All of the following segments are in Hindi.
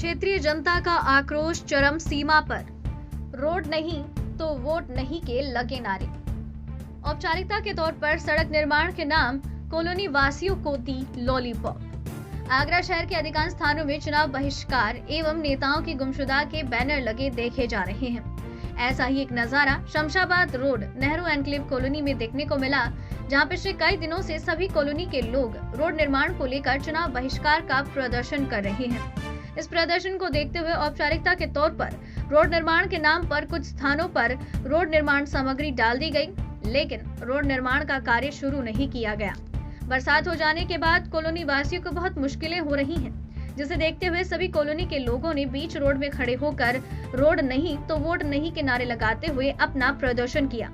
क्षेत्रीय जनता का आक्रोश चरम सीमा पर। रोड नहीं तो वोट नहीं के लगे नारे। औपचारिकता के तौर पर सड़क निर्माण के नाम कॉलोनी वासियों को दी लॉलीपॉप। आगरा शहर के अधिकांश स्थानों में चुनाव बहिष्कार एवं नेताओं की गुमशुदा के बैनर लगे देखे जा रहे हैं। ऐसा ही एक नजारा Shamshabad road Nehru enclave colony में देखने को मिला, जहां पिछले कई दिनों से सभी कॉलोनी के लोग रोड निर्माण को लेकर चुनाव बहिष्कार का प्रदर्शन कर रहे हैं। इस प्रदर्शन को देखते हुए औपचारिकता के तौर पर रोड निर्माण के नाम पर कुछ स्थानों पर रोड निर्माण सामग्री डाल दी गई, लेकिन रोड निर्माण का कार्य शुरू नहीं किया गया। बरसात हो जाने के बाद कॉलोनी वासियों को बहुत मुश्किलें हो रही हैं, जिसे देखते हुए सभी कॉलोनी के लोगों ने बीच रोड में खड़े होकर रोड नहीं तो वोट नहीं के नारे लगाते हुए अपना प्रदर्शन किया।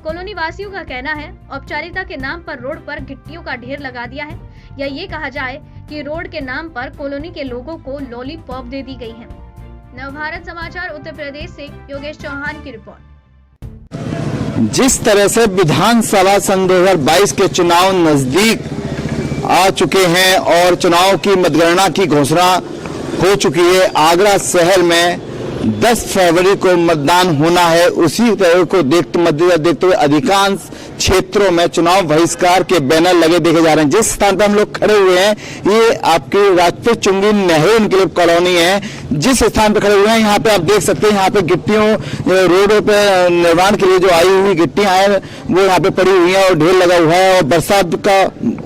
कॉलोनी वासियों का कहना है, औपचारिकता के नाम पर रोड पर गिट्टियों का ढेर लगा दिया है, या ये कहा जाए कि रोड के नाम पर कॉलोनी के लोगों को लॉलीपॉप दे दी गई है। नवभारत समाचार उत्तर प्रदेश से योगेश चौहान की रिपोर्ट। जिस तरह से विधानसभा सन 2022 के चुनाव नजदीक आ चुके हैं और चुनाव की मतगणना की घोषणा हो चुकी है, आगरा शहर में 10 फरवरी को मतदान होना है। उसी तरह को देखते हुए अधिकांश क्षेत्रों में चुनाव बहिष्कार के बैनर लगे देखे जा रहे हैं। जिस स्थान पर हम लोग खड़े हुए हैं, ये आपके राजपूत चुंगी नेहरू एनक्लेव कॉलोनी है। जिस स्थान पर खड़े हुए हैं, यहाँ पे आप देख सकते हैं, यहाँ पे गिट्टियों रोड पे निर्माण के लिए जो आई हुई गिट्टियां हैं वो यहाँ पे पड़ी हुई हैं और ढेर लगा हुआ है और बरसात का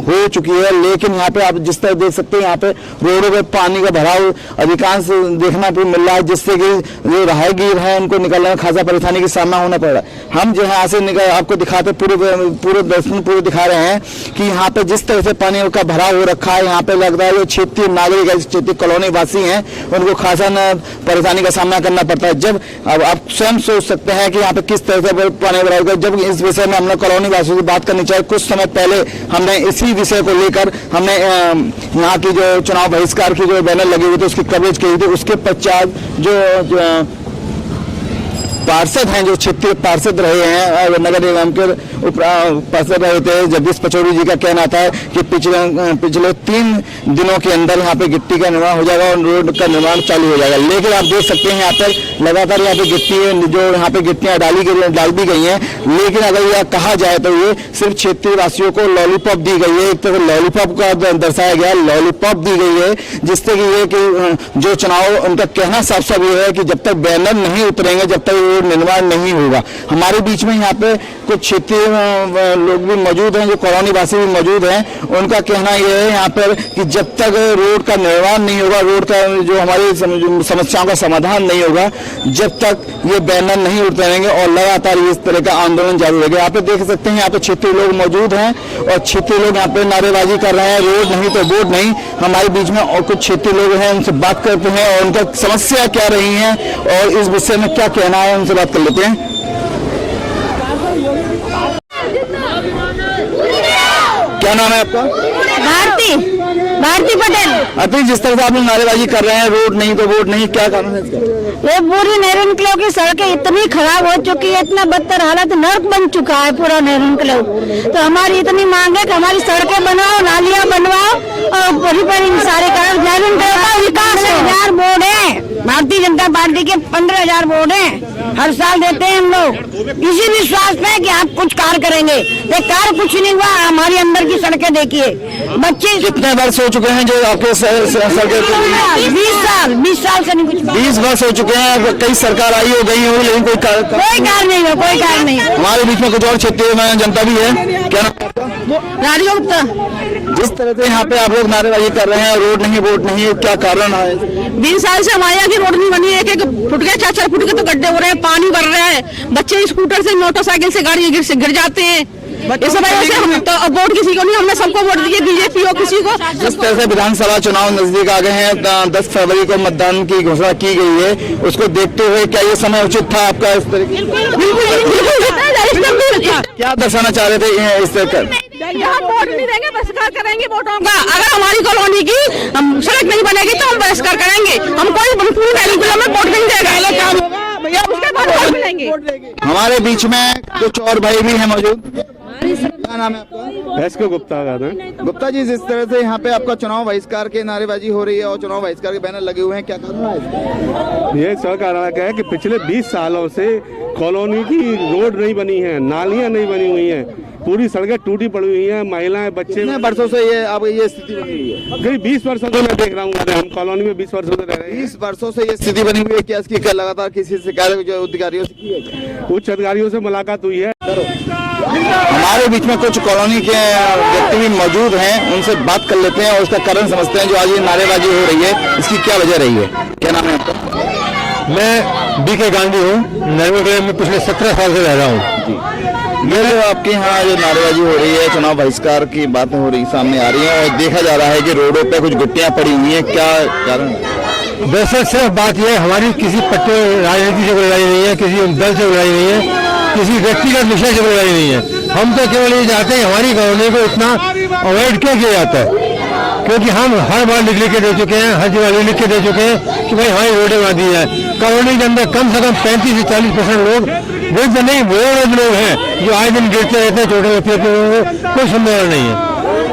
हो चुकी है। लेकिन यहाँ पे आप जिस तरह देख सकते हैं, यहाँ पे रोडों पे पानी का भराव अधिकांश देखना भी मिल रहा है, जिससे कि जो राहगीर है उनको निकलने में खासा परेशानी का सामना होना पड़ रहा है। हम जो यहाँ से निकल आपको दिखाते पूरे दर्शन पूरे दिखा रहे हैं कि यहाँ पे जिस तरह से पानी का भराव हो रखा है, यहाँ पे लगता है जो क्षेत्रीय नागरिक है, क्षेत्रीय कॉलोनी वासी हैं, उनको खासा परेशानी का सामना करना पड़ता है। जब अब आप स्वयं सोच सकते हैं कि यहाँ पे किस तरह से पानी भराव होगा। जब इस विषय में हमने कॉलोनी वासियों से बात करनी चाहिए। कुछ समय पहले हमने इसी विषय को लेकर हमने यहाँ की जो चुनाव बहिष्कार की जो बैनर लगे हुए थे उसकी कवरेज की थी। उसके पश्चात जो पार्षद हैं, जो क्षेत्रीय पार्षद रहे हैं और नगर निगम के पार्षद रहे थे, जगदीश पचौरी जी का कहना था कि पिछले 3 दिनों के अंदर यहाँ पे गिट्टी का निर्माण हो जाएगा और रोड का निर्माण चालू हो जाएगा। लेकिन आप देख सकते हैं यहाँ पर लगातार यहाँ पे गिट्टी जो यहाँ पे गिट्टियां डाल दी गई हैं। लेकिन अगर यह कहा जाए तो ये सिर्फ क्षेत्रीय वासियों को लॉलीपॉप दी गई है। एक तरह लॉलीपॉप का दर्शाया गया, लॉलीपॉप दी गई है, जिससे कि ये कि जो चुनाव उनका कहना साफ साफ ये है कि जब तक बैनर नहीं उतरेंगे, जब तक निर्माण नहीं होगा। हमारे बीच में यहाँ पे कुछ क्षेत्रीय लोग भी मौजूद हैं, जो कॉलोनी वासी भी मौजूद हैं। उनका कहना यह है यहाँ पर कि जब तक रोड का निर्माण नहीं होगा, रोड का जो हमारी समस्याओं का समाधान नहीं होगा, जब तक ये बैनर नहीं उतरेंगे और लगातार इस तरह का आंदोलन जारी रहेगा। यहाँ पे देख सकते हैं, यहाँ पे क्षेत्रीय लोग मौजूद हैं और क्षेत्रीय लोग यहाँ पे नारेबाजी कर रहे हैं, रोड नहीं तो वोट नहीं। हमारे बीच में और कुछ क्षेत्रीय लोग हैं, उनसे बात करते हैं और उनका समस्या क्या रही है और इस विषय में क्या कहना है, उनसे बात कर लेते हैं। क्या नाम है आपका? भारती पटेल। अभी जिस तरह से आप लोग नारेबाजी कर रहे हैं, रोड नहीं तो वोट नहीं, क्या कारण है इसका? ये पूरी नेहरू एनक्लेव की सड़कें इतनी खराब हो चुकी है, इतना बदतर हालत, नर्क बन चुका है पूरा नेहरू एनक्लेव। तो हमारी इतनी मांग है कि हमारी सड़कें बनवाओ, नालियां बनवाओ और रिपेयरिंग सारे करो। नेहरू एनक्लेव का विकास 1000 बोर्ड है, भारतीय जनता पार्टी के 15,000 बोर्ड है, हर साल देते हैं हम लोग इसी विश्वास में कि आप कुछ कार्य करेंगे। ये कार्य कुछ नहीं हुआ। हमारी अंदर की सड़कें देखिए, बच्चे कितने वर्ष हो चुके हैं जो आपके सड़कें? 20 साल से नहीं कुछ। 20 वर्ष हो चुके हैं। कई सरकार आई हो गई हो, लेकिन कोई कार्य नहीं हुआ, कोई कार्य नहीं। हमारे बीच में कुछ और क्षेत्रीय जनता भी है। क्या राजू गुप्ता। जिस तरह से यहाँ पे आप लोग नारेबाजी कर रहे हैं, रोड नहीं वोट नहीं, क्या कारण है? 20 साल से हमारे यहाँ की रोड नहीं बनी है। एक फुट के 4-4 फुट के तो गड्ढे हो रहे हैं, पानी भर रहा है, बच्चे स्कूटर से मोटरसाइकिल से गाड़ी गिर जाते हैं। इस वजह से हम तो वोट किसी को नहीं, हमने सबको वोट दिए, बीजेपी हो किसी को। जिस तरह से विधानसभा चुनाव नजदीक आ गए हैं, 10 फरवरी को मतदान की घोषणा की गई है, उसको देखते हुए क्या ये समय उचित था आपका? इस तरह क्या दर्शाना चाह रहे थे इस तरह? यहाँ वोट नहीं देंगे, बहिष्कार करेंगे वोटों का। अगर हमारी कॉलोनी की सड़क नहीं बनेगी तो हम बहिष्कार करेंगे। हम कोई पूरी में वोट नहीं देगा, उसके बाद वोट मिलेंगे। हमारे बीच में कुछ और भाई भी हैं मौजूद। क्या नाम है आपका? एस के गुप्ता का था। गुप्ता जी, जिस तरह से यहाँ पे आपका चुनाव बहिष्कार के नारेबाजी हो रही है और चुनाव बहिष्कार के बैनर लगे हुए हैं, क्या कारण है इसका? ये सरकार का है कि पिछले 20 सालों से कॉलोनी की रोड नहीं बनी है, नालियां नहीं बनी हुई हैं, पूरी सड़कें टूटी पड़ी हुई हैं, महिलाएं बच्चे। कितने वर्षों से ये अब ये स्थिति बनी हुई है? करीब 20 वर्षों से मैं देख रहा हूँ, हम कॉलोनी में 20 वर्षों से रह रहे हैं। 20 वर्षों से ये स्थिति बनी हुई है। क्या इसकी लगातार किसी शिकायत जो अधिकारियों से की है? उच्च अधिकारियों से मुलाकात हुई है। हमारे बीच में कुछ कॉलोनी के व्यक्ति भी मौजूद हैं, उनसे बात कर लेते हैं और उसका कारण समझते हैं जो आज ये नारेबाजी हो रही है, इसकी क्या वजह रही है। क्या नाम है आपका? मैं बीके गांधी हूँ, नरवेगढ़ में पिछले 17 साल से रह रहा हूँ। ये जो आपके यहाँ जो नारेबाजी हो रही है, चुनाव बहिष्कार की बातें हो रही सामने आ रही है और देखा जा रहा है कि रोडों पे कुछ गिट्टियां पड़ी हुई हैं, क्या कारण? वैसे सिर्फ बात यह है, हमारी किसी पट्टे राजनीति से कोई लड़ाई नहीं है, किसी दल से लड़ाई नहीं है, किसी व्यक्तिगत विषय से कोई लड़ाई नहीं है। हम तो केवल ये चाहते हैं हमारी कॉलोनी को इतना अवॉइड क्यों किया जाता है, क्योंकि हम हर बार लिख के दे चुके हैं, हर जगह लिख के दे चुके हैं कि भाई हमारी रोडें बना दी जाए। कॉलोनी के अंदर कम से कम 35 से 40% लोग वृद्ध नहीं, वो लोग हैं जो आए दिन गिरते रहते हैं, छोटे बच्चे को कोई संदेह नहीं है।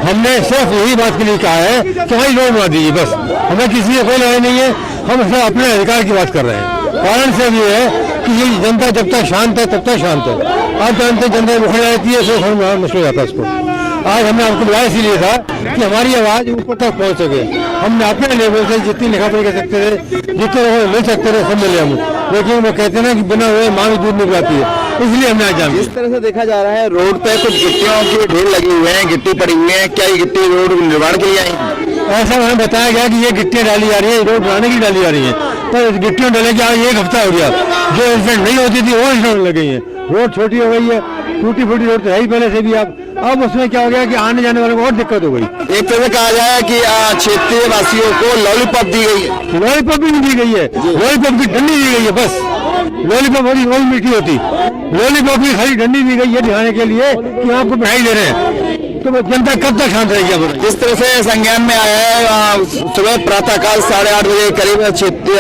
हमने सिर्फ यही बात के लिए कहा है कि भाई रोड बना दीजिए, बस। हमें किसी से कोई लड़ाई नहीं है, हम सिर्फ अपने अधिकार की बात कर रहे हैं। कारण से ये है कि ये जनता जब तक शांत है तब तक शांत है। आप जानते जनता मुखर रहती है, तो हमें मुश्किल हो जाता है इसको। आज हमने आपको बुलाया इसीलिए था कि हमारी आवाज ऊपर तक पहुंच सके। हमने अपने लेवल से जितनी लिखा पढ़ी कर सकते थे, जितने लोग मिल सकते थे, सब मिले हम। लेकिन वो कहते हैं ना कि बिना हुए माँ भी दूध नहीं पिलाती है, इसलिए हमने आज जाना। जिस तरह से देखा जा रहा है रोड पे कुछ गिट्टियों के ढेर लगे हुए हैं, गिट्टी पड़ी हुई है, क्या ये गिट्टी रोड निर्माण के लिए आई है? ऐसा हमें बताया गया कि ये गिट्टियां डाली जा रही है, रोड बनाने की डाली जा रही है, पर गिट्टियों डाले के आज 1 हफ्ता हो गया। जो इंसिडेंट नहीं होती थी वो इंसिडेंट लग गई है। रोड छोटी हो गई है, टूटी फूटी रोड तो है ही पहले से भी। अब उसमें क्या हो गया कि आने जाने वालों को और दिक्कत हो गई। एक तरह से कहा जाए कि क्षेत्रीय वासियों को लॉलीपॉप दी गई है। लॉलीपॉप भी नहीं दी गई है, लॉलीपॉप की डंडी दी गई है, बस। लॉलीपॉप बड़ी बहुत मीठी होती, लॉलीपॉप की खाली डंडी दी गई है दिखाने के लिए कि आपको पढ़ाई दे रहे हैं। तो जनता कब तक शांत रहेगी? जिस तरह से संज्ञान में आया है, सुबह प्रातःकाल 8:30 बजे करीब क्षेत्रीय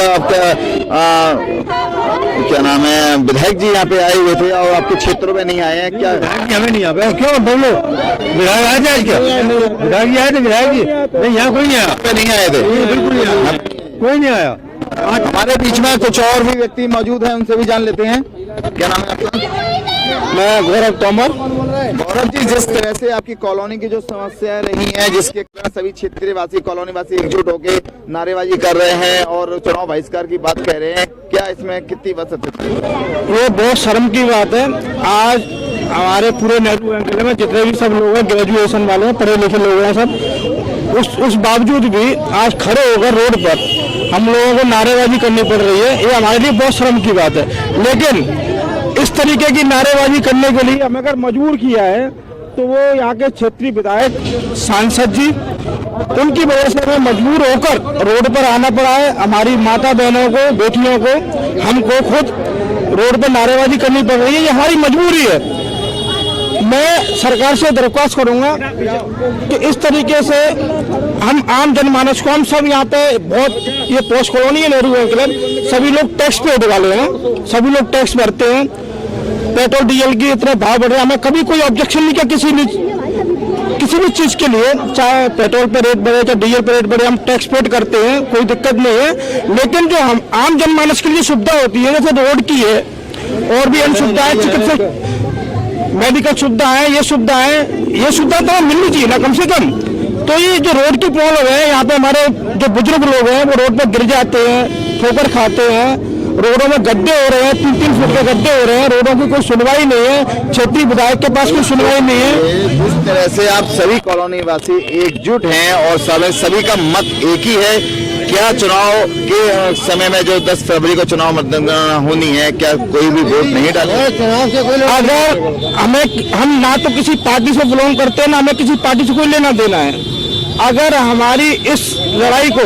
क्या नाम है विधायक जी यहाँ पे आए हुए थे और आपके क्षेत्रों में नहीं आए हैं, क्या? हमें नहीं आ पाया, क्यों बोलो? विधायक आए थे आज? क्या विधायक जी आए थे? विधायक जी नहीं, यहाँ कोई नहीं आया। नहीं आए थे, बिल्कुल नहीं आया, कोई नहीं आया। हमारे बीच में कुछ और भी व्यक्ति मौजूद हैं, उनसे भी जान लेते हैं। क्या नाम है आपका? मैं गौरव तोमर। गौरव जी, जिस तरह से आपकी कॉलोनी की जो समस्याएं रही हैं, जिसके कारण सभी क्षेत्रीय वासी कॉलोनी वासी एकजुट होकर नारेबाजी कर रहे हैं और चुनाव बहिष्कार की बात कह रहे हैं, क्या इसमें कितनी वस्तुता है? ये बहुत शर्म की बात है। आज हमारे पूरे नेहरू अंचल में जितने भी सब लोग हैं, ग्रेजुएशन वाले हैं, पढ़े लिखे लोग हैं, सब उस बावजूद भी आज खड़े होकर रोड पर हम लोगों को नारेबाजी करनी पड़ रही है। ये हमारे लिए बहुत शर्म की बात है। लेकिन इस तरीके की नारेबाजी करने के लिए हमें अगर मजबूर किया है तो वो यहाँ के क्षेत्रीय विधायक सांसद जी, उनकी वजह से हमें मजबूर होकर रोड पर आना पड़ा है। हमारी माता बहनों को, बेटियों को, हमको खुद रोड पर नारेबाजी करनी पड़ रही है, ये हमारी मजबूरी है। मैं सरकार से दरख्वास्त करूंगा कि इस तरीके से हम आम जनमानस को, हम सब यहाँ पे बहुत, ये पोस्ट कॉलोनी है नेहरू क्लब, सभी लोग टैक्स पे वाले हैं, सभी लोग टैक्स भरते हैं। पेट्रोल डीजल की इतने भाव बढ़ रहे हैं, हमें कभी कोई ऑब्जेक्शन नहीं किया किसी भी चीज के लिए, चाहे पेट्रोल पे रेट बढ़े चाहे डीजल पे रेट बढ़े, हम टैक्स पेड करते हैं, कोई दिक्कत नहीं है। लेकिन जो हम आम जनमानस के लिए सुविधा होती है, जैसे रोड की है और भी अन्य सुविधाएं, चिकित्सक मेडिकल सुविधाएं, ये सुविधा तो मिलनी चाहिए ना कम से कम। तो ये जो रोड की प्रॉब्लम है, यहाँ पे हमारे जो बुजुर्ग लोग हैं वो रोड पर गिर जाते हैं, ठोकर खाते हैं, रोडों में गड्ढे हो रहे हैं, 3-3 फुट के गड्ढे हो रहे हैं, रोडों की कोई सुनवाई नहीं है, क्षेत्रीय विधायक के पास कोई सुनवाई नहीं है। इस तरह से आप सभी कॉलोनी वासी एकजुट हैं और सभी का मत एक ही है। क्या चुनाव के समय में जो 10 फरवरी को चुनाव मतगणना होनी है, क्या कोई भी वोट नहीं डालेगा? अगर हम ना तो किसी पार्टी से बिलोंग करते हैं, ना हमें किसी पार्टी से कोई लेना देना है। अगर हमारी इस लड़ाई को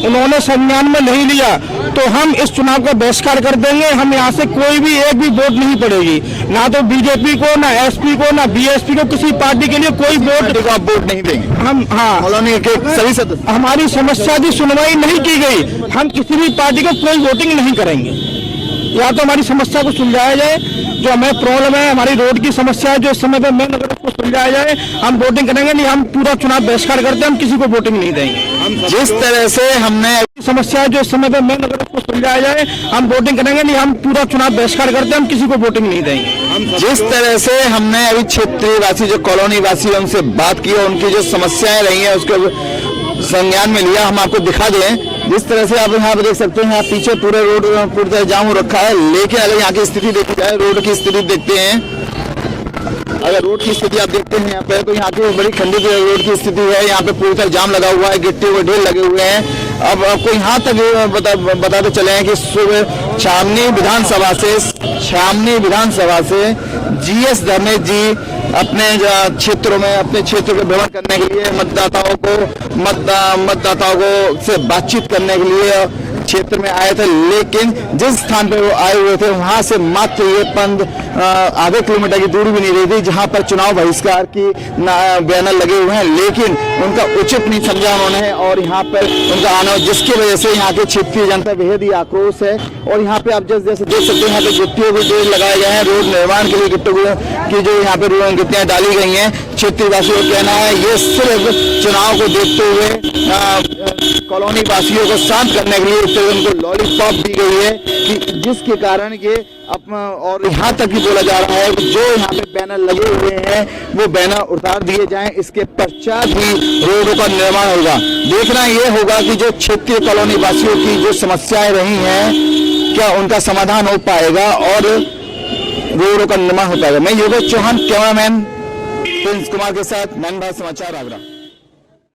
उन्होंने संज्ञान में नहीं लिया तो हम इस चुनाव का बहिष्कार कर देंगे। हम यहाँ से कोई भी एक भी वोट नहीं पड़ेगी, ना तो बीजेपी को, ना एसपी को, ना बीएसपी को, किसी पार्टी के लिए कोई वोट आप वोट नहीं देंगे। हम, हाँ, कॉलोनी के सभी सदस्य, हमारी समस्या की सुनवाई नहीं की गई, हम किसी भी पार्टी को कोई वोटिंग नहीं करेंगे। या तो हमारी समस्या को सुलझाया जाए जो हमें प्रॉब्लम है, हमारी रोड की समस्या है, जो इस समय पे मेन अगर उसको सुलझाया जाए, हम वोटिंग करेंगे, नहीं हम पूरा चुनाव बहिष्कार करते हैं, हम किसी को वोटिंग नहीं देंगे। जिस तरह से हमने समस्या है, जो इस समय पे मेन अगर उसको सुलझाया जाए, हम वोटिंग करेंगे, नहीं हम पूरा चुनाव बहिष्कार करते हैं, हम किसी को वोटिंग नहीं देंगे। जिस तरह से हमने अभी क्षेत्रीय वासी जो कॉलोनी वासी है उनसे बात की और उनकी जो समस्याएं रही हैं उसको संज्ञान में लिया, हम आपको दिखा दें। जिस तरह से आप यहाँ पे देख सकते हैं, यहाँ पीछे पूरे रोड पूरी तरह जाम हो रखा है, लेकिन अगर यहाँ की स्थिति देखी जाए, रोड की स्थिति देखते हैं, अगर रोड की स्थिति आप देखते हैं यहाँ पे, तो यहाँ की बड़ी खंडित रोड की स्थिति है। यहाँ पे पूरी तरह जाम लगा हुआ है, गिट्टी के ढेर लगे हुए हैं। अब आपको यहाँ तक बताते चले हैं कि सुबह छावनी विधानसभा से जीएस धर्मेश जी अपने क्षेत्रों में, अपने क्षेत्र के भ्रमण करने के लिए मतदाताओं को से बातचीत करने के लिए क्षेत्र में आए थे, लेकिन जिस स्थान पर वो आए हुए थे वहां से मात्र ये आधे किलोमीटर की दूरी भी नहीं रही थी जहां पर चुनाव बहिष्कार की बैनर लगे हुए हैं, लेकिन उनका उचित नहीं समझा उन्होंने और यहाँ पर उनका आना, जिसकी वजह से यहाँ के क्षेत्रीय जनता बेहद ही आक्रोश है। और यहाँ पे आप जैसे देख सकते हैं, यहाँ पे गिट्टियों के ढेर लगाए गए हैं, रोड निर्माण के लिए गिट्टियों की जो यहाँ पे गिट्टियां डाली गई हैं। क्षेत्रीय वासियों का कहना है ये सिर्फ चुनाव को देखते हुए कॉलोनी वासियों को शांत करने के लिए उनको लॉलीपॉप दी गई है, कि जिसके कारण ये और यहाँ तक भी बोला जा रहा है कि जो यहाँ पे बैनर लगे हुए हैं वो बैनर उतार दिए जाएं, इसके पश्चात ही रोडों का निर्माण होगा। देखना ये होगा कि जो क्षेत्रीय कॉलोनी वासियों की जो समस्याएं रही हैं, क्या उनका समाधान हो पाएगा और रोडों का निर्माण हो पाएगा। मैं योगेश चौहान, कैमरामैन प्रिंस कुमार के साथ, मन भारत समाचार, आगरा।